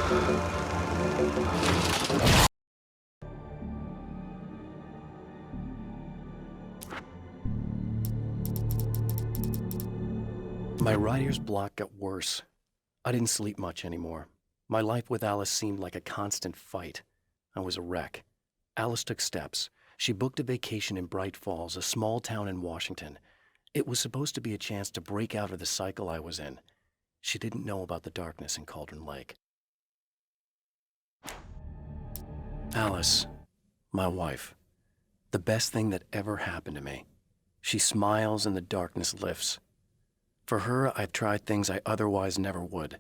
My writer's block got worse. I didn't sleep much anymore. My life with Alice seemed like a constant fight. I was a wreck. Alice took steps. She booked a vacation in Bright Falls, a small town in Washington. It was supposed to be a chance to break out of the cycle I was in. She didn't know about the darkness in Cauldron Lake. Alice, my wife, the best thing that ever happened to me. She smiles and the darkness lifts. For her, I've tried things I otherwise never would.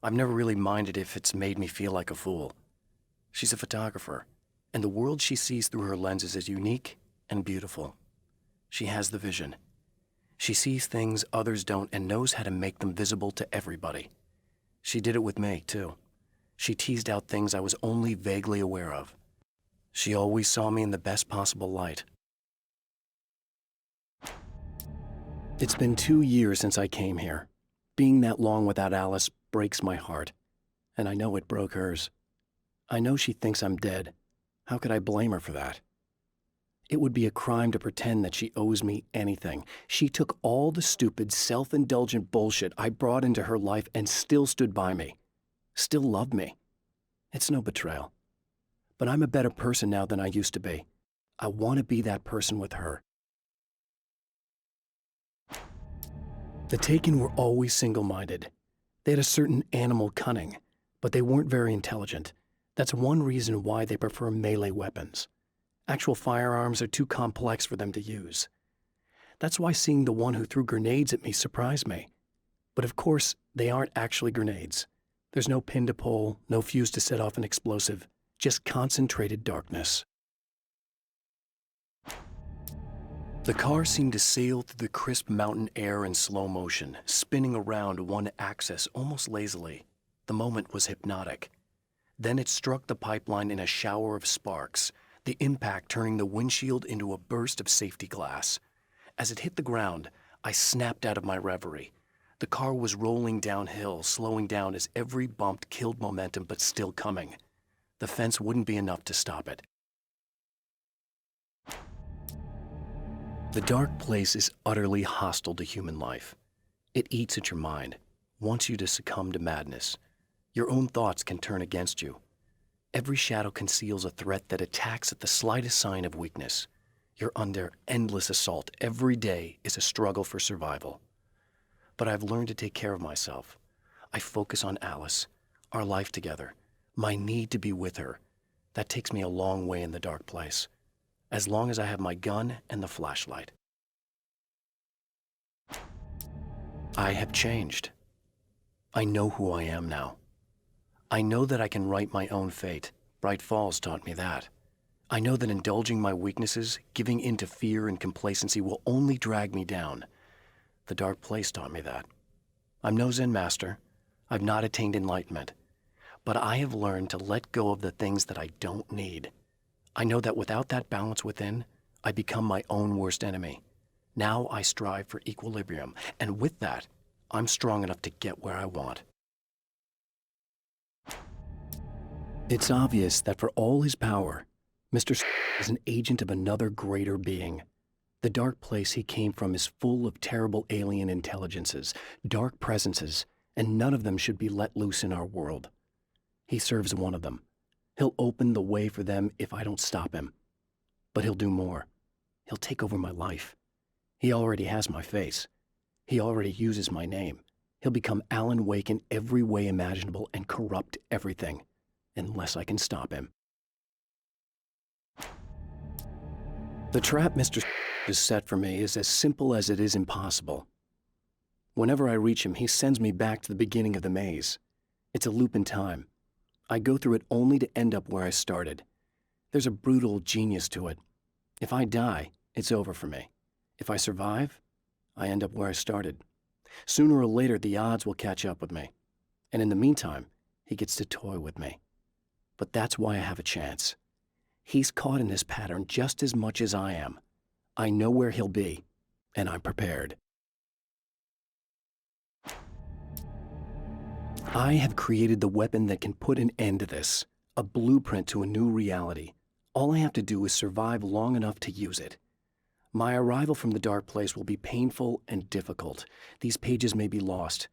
I've never really minded if it's made me feel like a fool. She's a photographer, and the world she sees through her lenses is unique and beautiful. She has the vision. She sees things others don't and knows how to make them visible to everybody. She did it with me, too. She teased out things I was only vaguely aware of. She always saw me in the best possible light. It's been 2 years since I came here. Being that long without Alice breaks my heart, and I know it broke hers. I know she thinks I'm dead. How could I blame her for that? It would be a crime to pretend that she owes me anything. She took all the stupid, self-indulgent bullshit I brought into her life and still stood by me. Still loved me. It's no betrayal. But I'm a better person now than I used to be. I want to be that person with her. The Taken were always single-minded. They had a certain animal cunning, but they weren't very intelligent. That's one reason why they prefer melee weapons. Actual firearms are too complex for them to use. That's why seeing the one who threw grenades at me surprised me. But of course, they aren't actually grenades. There's no pin to pull, no fuse to set off an explosive, just concentrated darkness. The car seemed to sail through the crisp mountain air in slow motion, spinning around one axis almost lazily. The moment was hypnotic. Then it struck the pipeline in a shower of sparks, the impact turning the windshield into a burst of safety glass. As it hit the ground, I snapped out of my reverie. The car was rolling downhill, slowing down as every bump killed momentum but still coming. The fence wouldn't be enough to stop it. The dark place is utterly hostile to human life. It eats at your mind, wants you to succumb to madness. Your own thoughts can turn against you. Every shadow conceals a threat that attacks at the slightest sign of weakness. You're under endless assault. Every day is a struggle for survival. But I've learned to take care of myself. I focus on Alice, our life together, my need to be with her. That takes me a long way in the dark place. As long as I have my gun and the flashlight. I have changed. I know who I am now. I know that I can write my own fate. Bright Falls taught me that. I know that indulging my weaknesses, giving in to fear and complacency will only drag me down. The dark place taught me that. I'm no Zen master. I've not attained enlightenment. But I have learned to let go of the things that I don't need. I know that without that balance within, I become my own worst enemy. Now I strive for equilibrium, and with that, I'm strong enough to get where I want. It's obvious that for all his power, Mr. is an agent of another greater being. The dark place he came from is full of terrible alien intelligences, dark presences, and none of them should be let loose in our world. He serves one of them. He'll open the way for them if I don't stop him. But he'll do more. He'll take over my life. He already has my face. He already uses my name. He'll become Alan Wake in every way imaginable and corrupt everything, unless I can stop him. The trap Mr. has set for me is as simple as it is impossible. Whenever I reach him, he sends me back to the beginning of the maze. It's a loop in time. I go through it only to end up where I started. There's a brutal genius to it. If I die, it's over for me. If I survive, I end up where I started. Sooner or later, the odds will catch up with me. And in the meantime, he gets to toy with me. But that's why I have a chance. He's caught in this pattern just as much as I am. I know where he'll be, and I'm prepared. I have created the weapon that can put an end to this, a blueprint to a new reality. All I have to do is survive long enough to use it. My arrival from the dark place will be painful and difficult. These pages may be lost.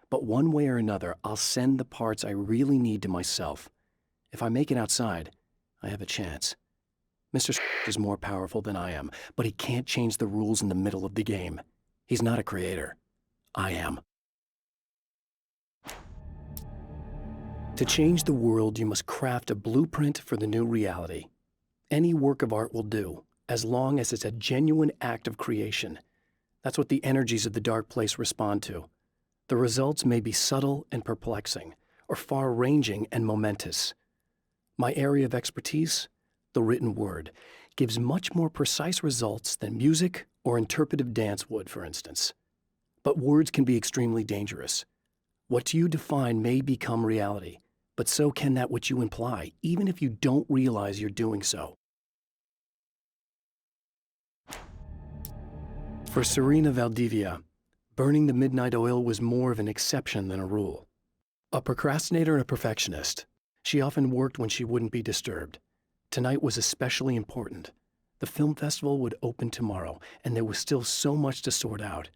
But one way or another, I'll send the parts I really need to myself. If I make it outside, I have a chance. Mr. is more powerful than I am, but he can't change the rules in the middle of the game. He's not a creator. I am. To change the world, you must craft a blueprint for the new reality. Any work of art will do, as long as it's a genuine act of creation. That's what the energies of the dark place respond to. The results may be subtle and perplexing, or far-ranging and momentous. My area of expertise, the written word, gives much more precise results than music or interpretive dance would, for instance. But words can be extremely dangerous. What you define may become reality, but so can that which you imply, even if you don't realize you're doing so. For Serena Valdivia, burning the midnight oil was more of an exception than a rule. A procrastinator and a perfectionist, she often worked when she wouldn't be disturbed. Tonight was especially important. The film festival would open tomorrow, and there was still so much to sort out.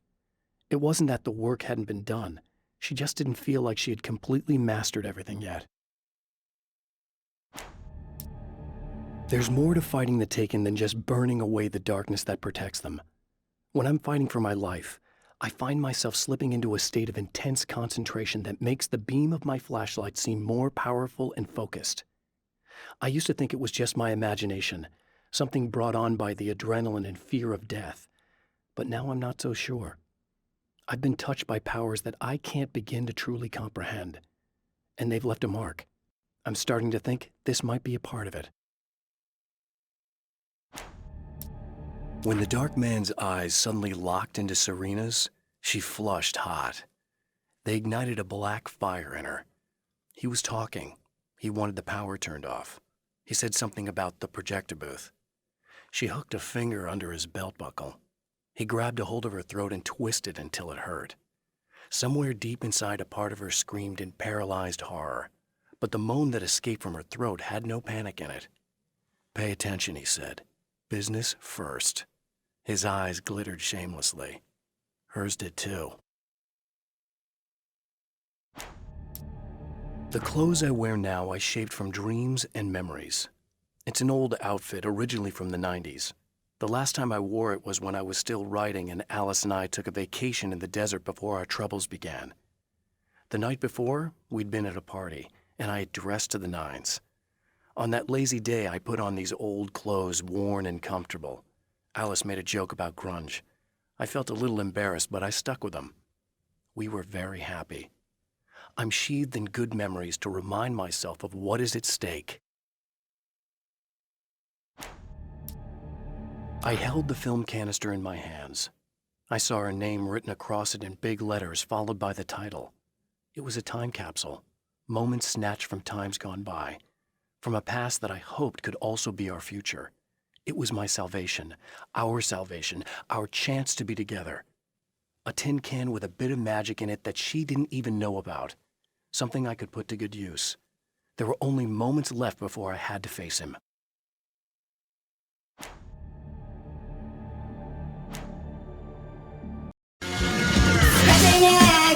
It wasn't that the work hadn't been done. She just didn't feel like she had completely mastered everything yet. There's more to fighting the Taken than just burning away the darkness that protects them. When I'm fighting for my life, I find myself slipping into a state of intense concentration that makes the beam of my flashlight seem more powerful and focused. I used to think it was just my imagination, something brought on by the adrenaline and fear of death. But now I'm not so sure. I've been touched by powers that I can't begin to truly comprehend. And they've left a mark. I'm starting to think this might be a part of it. When the dark man's eyes suddenly locked into Serena's, she flushed hot. They ignited a black fire in her. He was talking. He wanted the power turned off. He said something about the projector booth. She hooked a finger under his belt buckle. He grabbed a hold of her throat and twisted until it hurt. Somewhere deep inside, a part of her screamed in paralyzed horror, but the moan that escaped from her throat had no panic in it. "Pay attention," he said. "Business first." His eyes glittered shamelessly. Hers did too. The clothes I wear now I shaped from dreams and memories. It's an old outfit, originally from the 90s. The last time I wore it was when I was still writing and Alice and I took a vacation in the desert before our troubles began. The night before, we'd been at a party, and I had dressed to the nines. On that lazy day, I put on these old clothes, worn and comfortable. Alice made a joke about grunge. I felt a little embarrassed, but I stuck with them. We were very happy. I'm sheathed in good memories to remind myself of what is at stake. I held the film canister in my hands. I saw her name written across it in big letters, followed by the title. It was a time capsule, moments snatched from times gone by, from a past that I hoped could also be our future. It was my salvation, our chance to be together. A tin can with a bit of magic in it that she didn't even know about. Something I could put to good use. There were only moments left before I had to face him.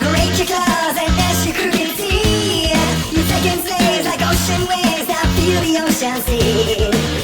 Grate your claws and dash your crooked teeth. You're taking slaves like ocean waves that feel the ocean sea.